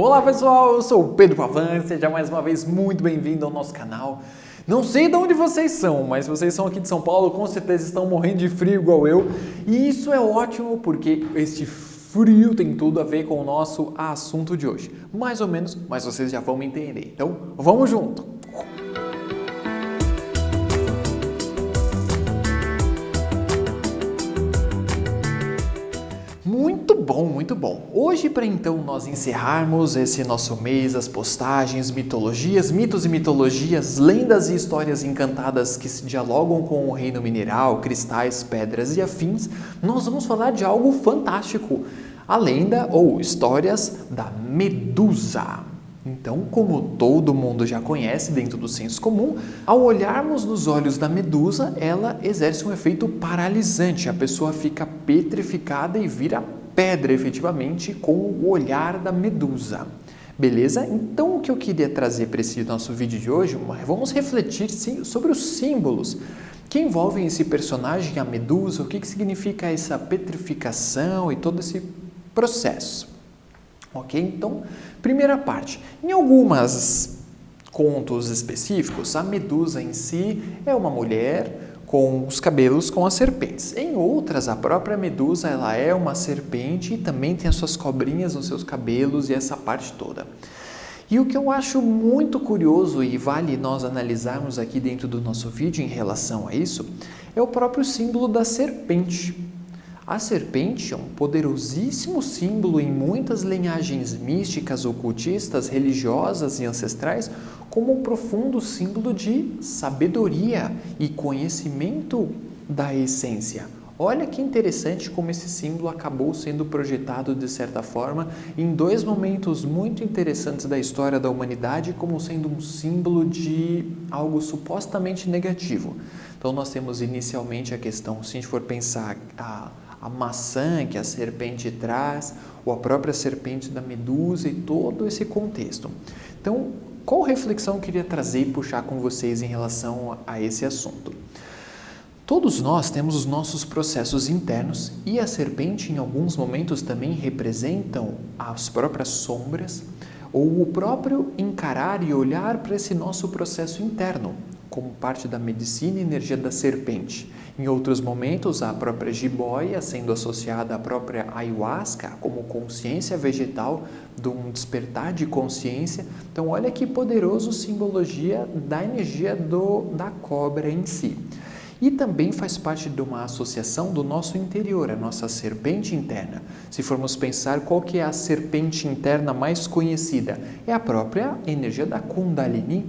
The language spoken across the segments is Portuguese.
Olá pessoal, eu sou o Pedro Pavan, seja mais uma vez muito bem-vindo ao nosso canal. Não sei de onde vocês são, mas se vocês são aqui de São Paulo, com certeza estão morrendo de frio igual eu. E isso é ótimo porque este frio tem tudo a ver com o nosso assunto de hoje. Mais ou menos, mas vocês já vão me entender. Então, vamos junto! Muito bom. Hoje, para então nós encerrarmos esse nosso mês, as postagens, mitologias, mitos e mitologias, lendas e histórias encantadas que se dialogam com o reino mineral, cristais, pedras e afins, nós vamos falar de algo fantástico, a lenda ou histórias da Medusa. Então, como todo mundo já conhece dentro do senso comum, ao olharmos nos olhos da medusa, ela exerce um efeito paralisante. A pessoa fica petrificada e vira pedra, efetivamente, com o olhar da medusa. Beleza? Então, o que eu queria trazer para esse nosso vídeo de hoje, vamos refletir sobre os símbolos que envolvem esse personagem, a medusa, o que significa essa petrificação e todo esse processo. Ok? Então, primeira parte. Em alguns contos específicos, a medusa em si é uma mulher com os cabelos com as serpentes. Em outras, a própria medusa ela é uma serpente e também tem as suas cobrinhas nos seus cabelos e essa parte toda. E o que eu acho muito curioso e vale nós analisarmos aqui dentro do nosso vídeo em relação a isso, é o próprio símbolo da serpente. A serpente é um poderosíssimo símbolo em muitas linhagens místicas, ocultistas, religiosas e ancestrais, como um profundo símbolo de sabedoria e conhecimento da essência. Olha que interessante como esse símbolo acabou sendo projetado de certa forma em dois momentos muito interessantes da história da humanidade como sendo um símbolo de algo supostamente negativo. Então nós temos inicialmente a questão, se a gente for pensar a maçã que a serpente traz, ou a própria serpente da medusa e todo esse contexto. Então, qual reflexão eu queria trazer e puxar com vocês em relação a esse assunto? Todos nós temos os nossos processos internos e a serpente em alguns momentos também representam as próprias sombras ou o próprio encarar e olhar para esse nosso processo interno, como parte da medicina e energia da serpente. Em outros momentos, a própria jiboia sendo associada à própria ayahuasca como consciência vegetal, de um despertar de consciência. Então, olha que poderoso simbologia da energia da cobra em si. E também faz parte de uma associação do nosso interior, a nossa serpente interna. Se formos pensar qual que é a serpente interna mais conhecida, é a própria energia da Kundalini,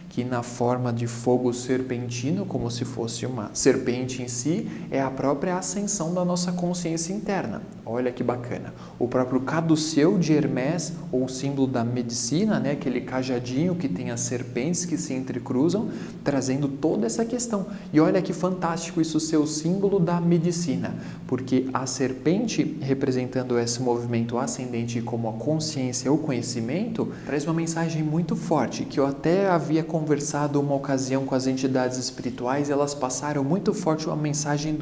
que na forma de fogo serpentino, como se fosse uma serpente em si, é a própria ascensão da nossa consciência interna. Olha que bacana. O próprio caduceu de Hermés, ou o símbolo da medicina, né? Aquele cajadinho que tem as serpentes que se entrecruzam, trazendo toda essa questão. E olha que fantástico isso ser o símbolo da medicina, porque a serpente, representando esse movimento ascendente como a consciência ou conhecimento, traz uma mensagem muito forte, que eu até havia conversado uma ocasião com as entidades espirituais, elas passaram muito forte uma mensagem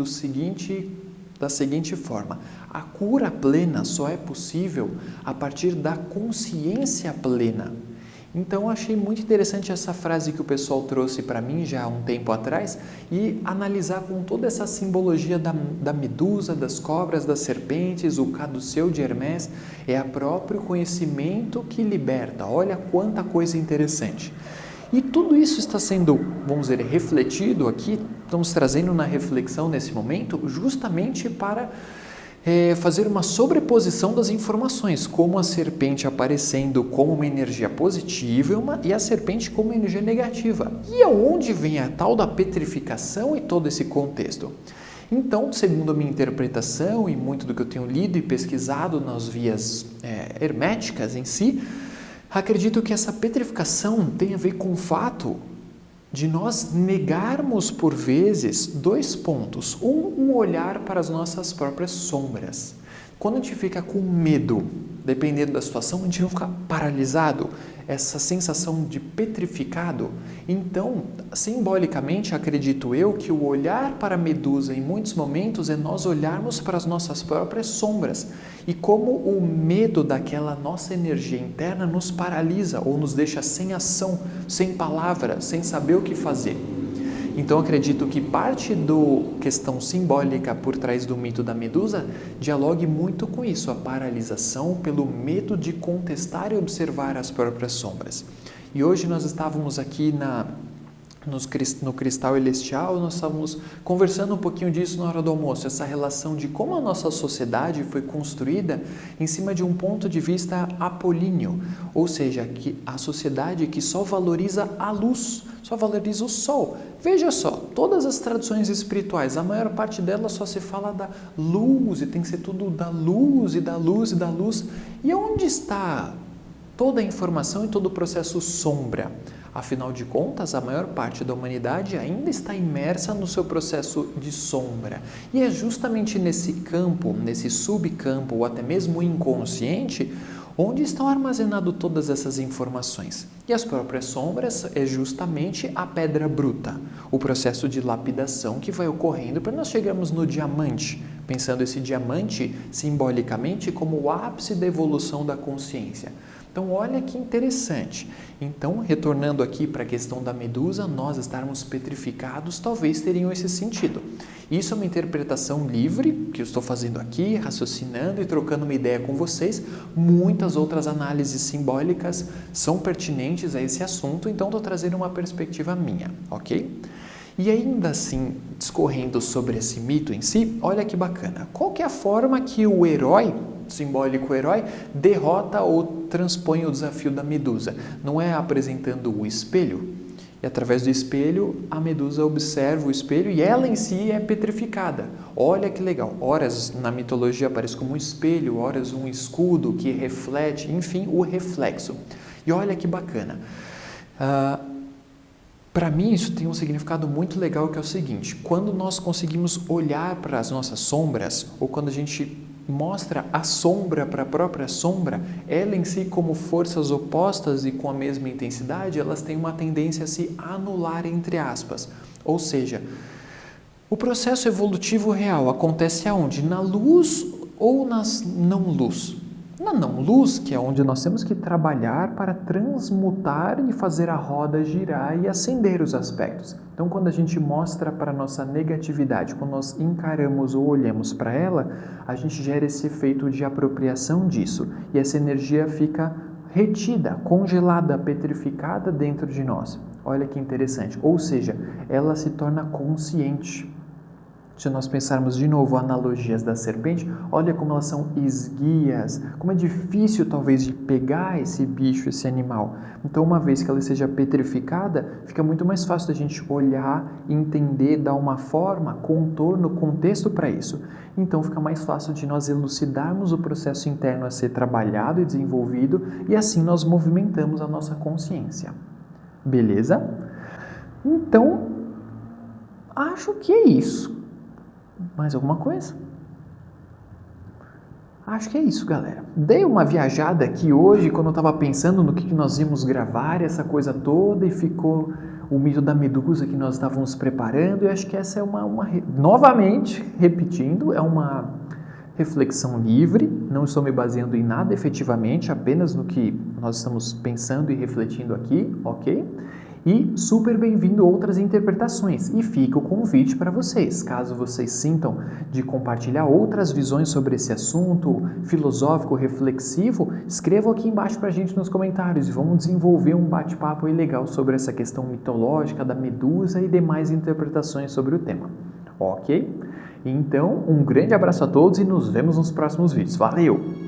da seguinte forma: a cura plena só é possível a partir da consciência plena. Então eu achei muito interessante essa frase que o pessoal trouxe para mim já há um tempo atrás e analisar com toda essa simbologia da medusa, das cobras, das serpentes, o caduceu de Hermés, é o próprio conhecimento que liberta. Olha quanta coisa interessante. E tudo isso está sendo, vamos dizer, refletido aqui, estamos trazendo na reflexão nesse momento, justamente para fazer uma sobreposição das informações, como a serpente aparecendo como uma energia positiva e a serpente como uma energia negativa. E aonde vem a tal da petrificação e todo esse contexto? Então, segundo a minha interpretação e muito do que eu tenho lido e pesquisado nas vias herméticas em si, acredito que essa petrificação tem a ver com o fato de nós negarmos por vezes dois pontos. Um olhar para as nossas próprias sombras. Quando a gente fica com medo, dependendo da situação, a gente não fica paralisado, essa sensação de petrificado. Então, simbolicamente, acredito eu que o olhar para a medusa em muitos momentos é nós olharmos para as nossas próprias sombras e como o medo daquela nossa energia interna nos paralisa ou nos deixa sem ação, sem palavra, sem saber o que fazer. Então acredito que parte da questão simbólica por trás do mito da medusa dialogue muito com isso, a paralisação pelo medo de contestar e observar as próprias sombras. E hoje nós estávamos aqui no Cristal Celestial, nós estávamos conversando um pouquinho disso na hora do almoço, essa relação de como a nossa sociedade foi construída em cima de um ponto de vista apolíneo, ou seja, que a sociedade que só valoriza a luz, só valoriza o sol. Veja só, todas as tradições espirituais, a maior parte delas só se fala da luz e tem que ser tudo da luz e da luz e da luz. E onde está toda a informação e todo o processo sombra? Afinal de contas, a maior parte da humanidade ainda está imersa no seu processo de sombra. E é justamente nesse campo, nesse subcampo, ou até mesmo inconsciente, onde estão armazenadas todas essas informações. E as próprias sombras é justamente a pedra bruta, o processo de lapidação que vai ocorrendo para nós chegarmos no diamante, pensando esse diamante simbolicamente como o ápice da evolução da consciência. Então, olha que interessante. Então, retornando aqui para a questão da medusa, nós estarmos petrificados talvez teriam esse sentido. Isso é uma interpretação livre que eu estou fazendo aqui, raciocinando e trocando uma ideia com vocês. Muitas outras análises simbólicas são pertinentes a esse assunto, então estou trazendo uma perspectiva minha, ok? E ainda assim, discorrendo sobre esse mito em si, olha que bacana. Qual que é a forma que o herói, simbólico herói, derrota ou transpõe o desafio da medusa? Não é apresentando o espelho? E através do espelho, a medusa observa o espelho e ela em si é petrificada. Olha que legal. Horas na mitologia aparece como um espelho, horas um escudo que reflete, enfim, o reflexo. E olha que bacana. Para mim, isso tem um significado muito legal, que é o seguinte: quando nós conseguimos olhar para as nossas sombras, ou quando a gente mostra a sombra para a própria sombra, ela em si, como forças opostas e com a mesma intensidade, elas têm uma tendência a se anular, entre aspas. Ou seja, o processo evolutivo real acontece aonde? Na luz ou nas não-luz? Na não-luz, que é onde nós temos que trabalhar para transmutar e fazer a roda girar e acender os aspectos. Então, quando a gente mostra para a nossa negatividade, quando nós encaramos ou olhamos para ela, a gente gera esse efeito de apropriação disso. E essa energia fica retida, congelada, petrificada dentro de nós. Olha que interessante. Ou seja, ela se torna consciente. Se nós pensarmos de novo analogias da serpente, olha como elas são esguias, como é difícil talvez de pegar esse bicho, esse animal. Então, uma vez que ela seja petrificada, fica muito mais fácil da gente olhar, entender, dar uma forma, contorno, contexto para isso. Então, fica mais fácil de nós elucidarmos o processo interno a ser trabalhado e desenvolvido, e assim nós movimentamos a nossa consciência. Beleza? Então, acho que é isso. Mais alguma coisa? Acho que é isso, galera. Dei uma viajada aqui hoje, quando eu estava pensando no que nós íamos gravar, essa coisa toda, e ficou o mito da medusa que nós estávamos preparando, e acho que essa é novamente, repetindo, é uma reflexão livre, não estou me baseando em nada efetivamente, apenas no que nós estamos pensando e refletindo aqui, ok? E super bem-vindo a outras interpretações. E fica o convite para vocês, caso vocês sintam de compartilhar outras visões sobre esse assunto filosófico, reflexivo, escrevam aqui embaixo para a gente nos comentários e vamos desenvolver um bate-papo aí legal sobre essa questão mitológica da medusa e demais interpretações sobre o tema. Ok? Então, um grande abraço a todos e nos vemos nos próximos vídeos. Valeu!